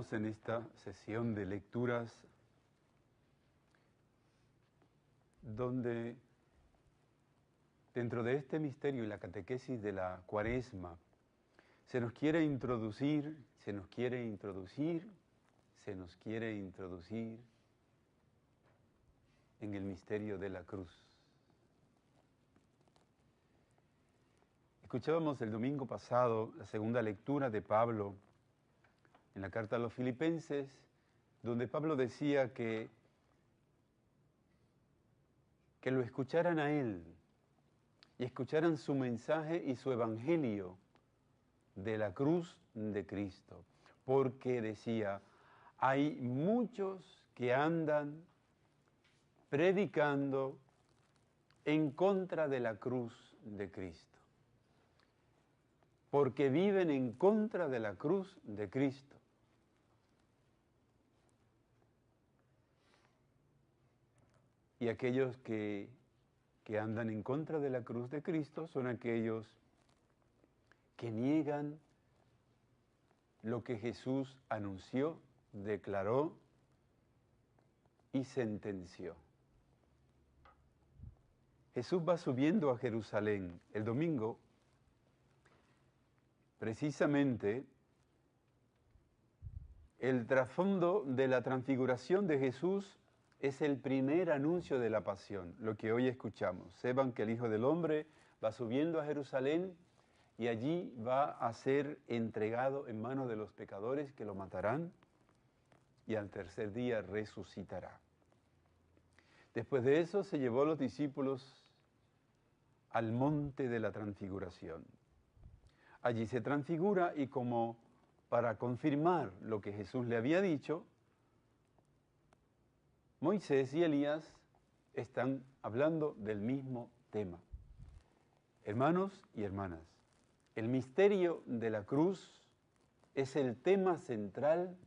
Estamos en esta sesión de lecturas donde dentro de este misterio y la catequesis de la Cuaresma se nos quiere introducir en el misterio de la cruz. Escuchábamos el domingo pasado la segunda lectura de Pablo en la carta a los Filipenses, donde Pablo decía que lo escucharan a él y escucharan su mensaje y su evangelio de la cruz de Cristo. Porque decía, hay muchos que andan predicando en contra de la cruz de Cristo. Porque viven en contra de la cruz de Cristo. Y aquellos que andan en contra de la cruz de Cristo son aquellos que niegan lo que Jesús anunció, declaró y sentenció. Jesús va subiendo a Jerusalén. El domingo, precisamente, el trasfondo de la transfiguración de Jesús es el primer anuncio de la pasión, lo que hoy escuchamos. Sepan que el Hijo del Hombre va subiendo a Jerusalén y allí va a ser entregado en manos de los pecadores que lo matarán y al tercer día resucitará. Después de eso se llevó a los discípulos al monte de la transfiguración. Allí se transfigura y como para confirmar lo que Jesús le había dicho, Moisés y Elías están hablando del mismo tema. Hermanos y hermanas, el misterio de la cruz es el tema central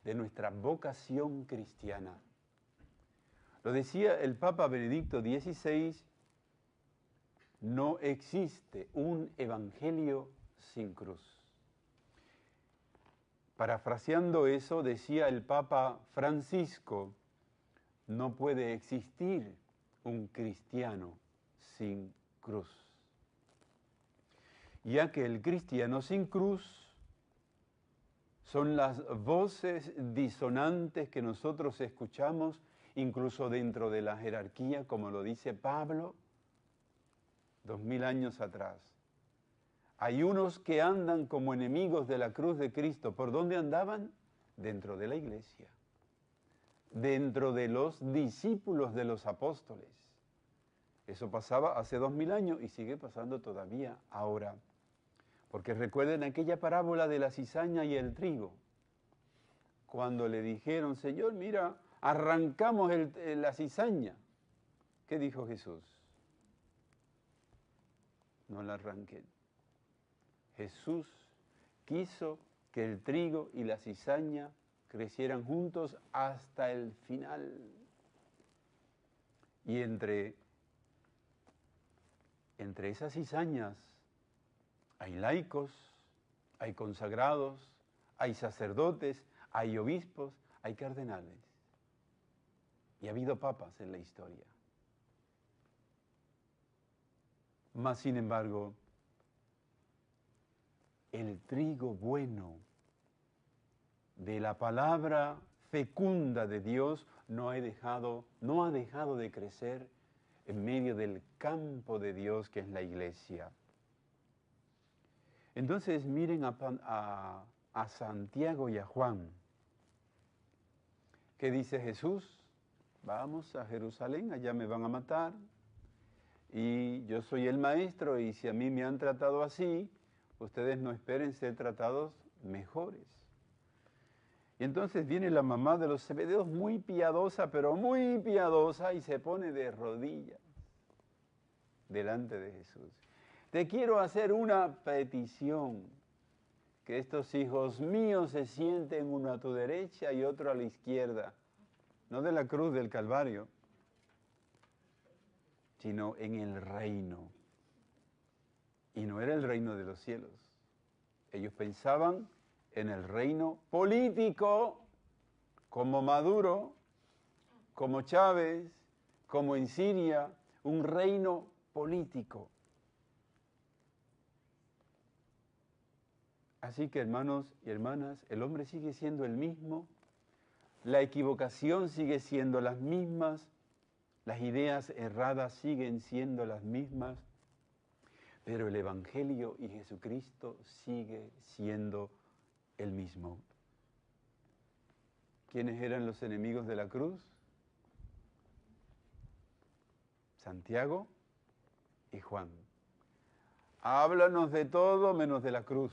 de nuestra vocación cristiana. Lo decía el Papa Benedicto XVI, no existe un evangelio sin cruz. Parafraseando eso, decía el Papa Francisco, no puede existir un cristiano sin cruz. Ya que el cristiano sin cruz son las voces disonantes que nosotros escuchamos, incluso dentro de la jerarquía, como lo dice Pablo, 2000 años atrás. Hay unos que andan como enemigos de la cruz de Cristo. ¿Por dónde andaban? Dentro de la iglesia, dentro de los discípulos de los apóstoles. Eso pasaba hace 2000 años y sigue pasando todavía ahora. Porque recuerden aquella parábola de la cizaña y el trigo. Cuando le dijeron, Señor, mira, arrancamos la cizaña. ¿Qué dijo Jesús? No la arranquen. Jesús quiso que el trigo y la cizaña crecieran juntos hasta el final. Y entre esas cizañas hay laicos, hay consagrados, hay sacerdotes, hay obispos, hay cardenales. Y ha habido papas en la historia. Mas, sin embargo, el trigo bueno de la palabra fecunda de Dios no ha dejado de crecer en medio del campo de Dios que es la iglesia. Entonces miren a Santiago y a Juan. ¿Qué dice Jesús? Vamos a Jerusalén, allá me van a matar. Y yo soy el maestro y si a mí me han tratado así, ustedes no esperen ser tratados mejores. Y entonces viene la mamá de los Zebedeos muy piadosa, pero muy piadosa, y se pone de rodillas delante de Jesús. Te quiero hacer una petición, que estos hijos míos se sienten uno a tu derecha y otro a la izquierda, no de la cruz del Calvario, sino en el reino. Y no era el reino de los cielos. Ellos pensaban en el reino político, como Maduro, como Chávez, como en Siria, un reino político. Así que, hermanos y hermanas, el hombre sigue siendo el mismo, la equivocación sigue siendo las mismas, las ideas erradas siguen siendo las mismas, pero el Evangelio y Jesucristo sigue siendo el mismo. ¿Quiénes eran los enemigos de la cruz? Santiago y Juan. Háblanos de todo menos de la cruz.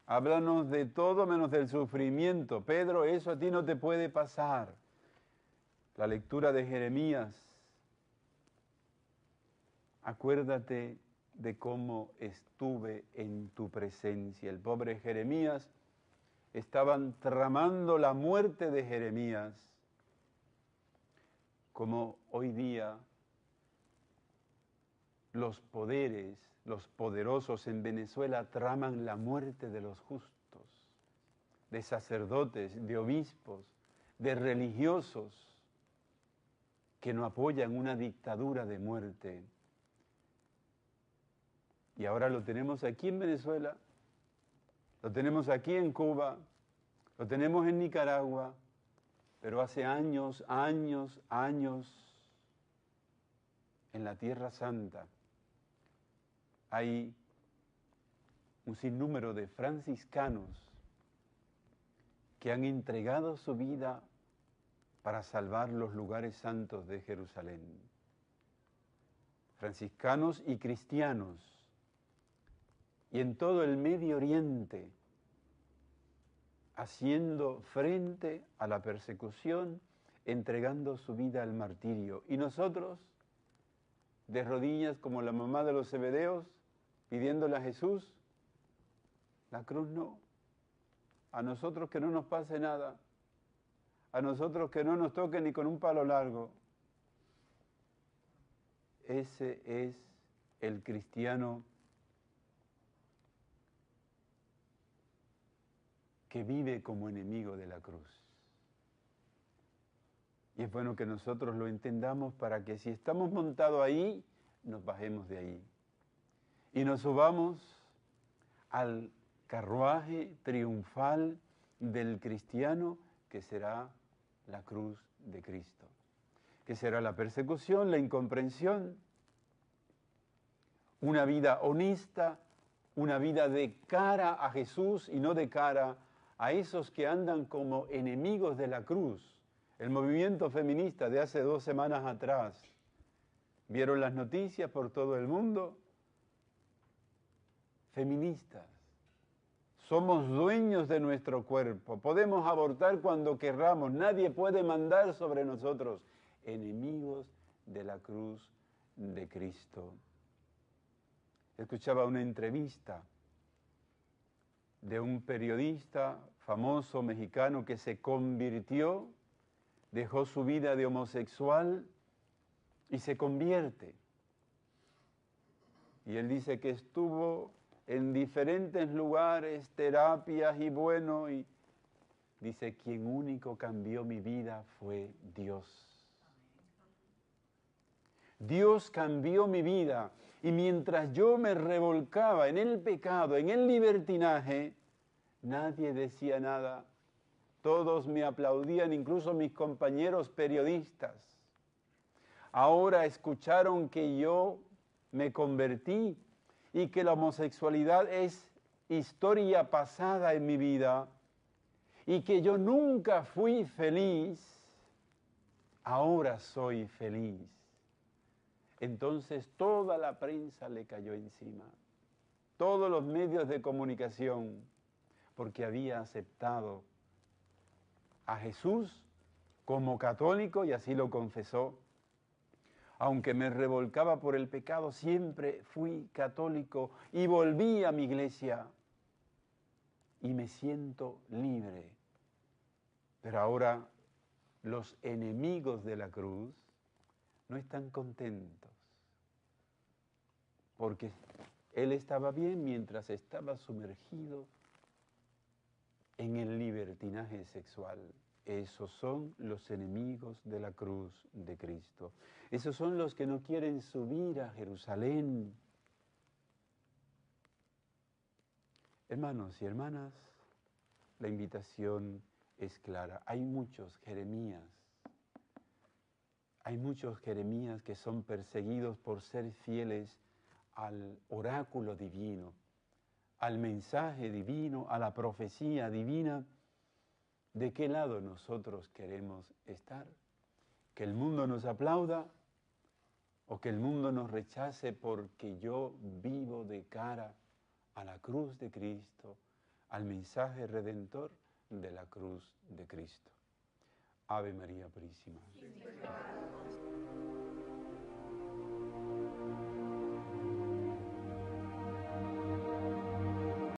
Háblanos de todo menos del sufrimiento. Pedro, eso a ti no te puede pasar. La lectura de Jeremías. Acuérdate de cómo estuve en tu presencia. El pobre Jeremías, estaban tramando la muerte de Jeremías, como hoy día los poderes, los poderosos en Venezuela traman la muerte de los justos, de sacerdotes, de obispos, de religiosos que no apoyan una dictadura de muerte. Y ahora lo tenemos aquí en Venezuela, lo tenemos aquí en Cuba, lo tenemos en Nicaragua, pero hace años en la Tierra Santa hay un sinnúmero de franciscanos que han entregado su vida para salvar los lugares santos de Jerusalén. Franciscanos y cristianos, y en todo el Medio Oriente, haciendo frente a la persecución, entregando su vida al martirio. Y nosotros, de rodillas como la mamá de los Zebedeos, pidiéndole a Jesús, la cruz no. A nosotros que no nos pase nada, a nosotros que no nos toque ni con un palo largo. Ese es el cristiano que vive como enemigo de la cruz. Y es bueno que nosotros lo entendamos para que si estamos montados ahí, nos bajemos de ahí. Y nos subamos al carruaje triunfal del cristiano, que será la cruz de Cristo. Que será la persecución, la incomprensión, una vida honesta, una vida de cara a Jesús y no de cara a esos que andan como enemigos de la cruz. El movimiento feminista de hace 2 semanas atrás, ¿vieron las noticias por todo el mundo? Feministas. Somos dueños de nuestro cuerpo, podemos abortar cuando querramos, nadie puede mandar sobre nosotros. Enemigos de la cruz de Cristo. Escuchaba una entrevista de un periodista famoso mexicano que se convirtió, dejó su vida de homosexual y se convierte. Y él dice que estuvo en diferentes lugares, terapias y bueno, y dice, quien único cambió mi vida fue Dios. Dios cambió mi vida. Y mientras yo me revolcaba en el pecado, en el libertinaje, nadie decía nada. Todos me aplaudían, incluso mis compañeros periodistas. Ahora escucharon que yo me convertí y que la homosexualidad es historia pasada en mi vida y que yo nunca fui feliz. Ahora soy feliz. Entonces toda la prensa le cayó encima, todos los medios de comunicación, porque había aceptado a Jesús como católico y así lo confesó. Aunque me revolcaba por el pecado, siempre fui católico y volví a mi iglesia y me siento libre. Pero ahora los enemigos de la cruz no están contentos, porque él estaba bien mientras estaba sumergido en el libertinaje sexual. Esos son los enemigos de la cruz de Cristo. Esos son los que no quieren subir a Jerusalén. Hermanos y hermanas, la invitación es clara. Hay muchos Jeremías que son perseguidos por ser fieles al oráculo divino, al mensaje divino, a la profecía divina. ¿De qué lado nosotros queremos estar? ¿Que el mundo nos aplauda o que el mundo nos rechace porque yo vivo de cara a la cruz de Cristo, al mensaje redentor de la cruz de Cristo? Ave María Purísima.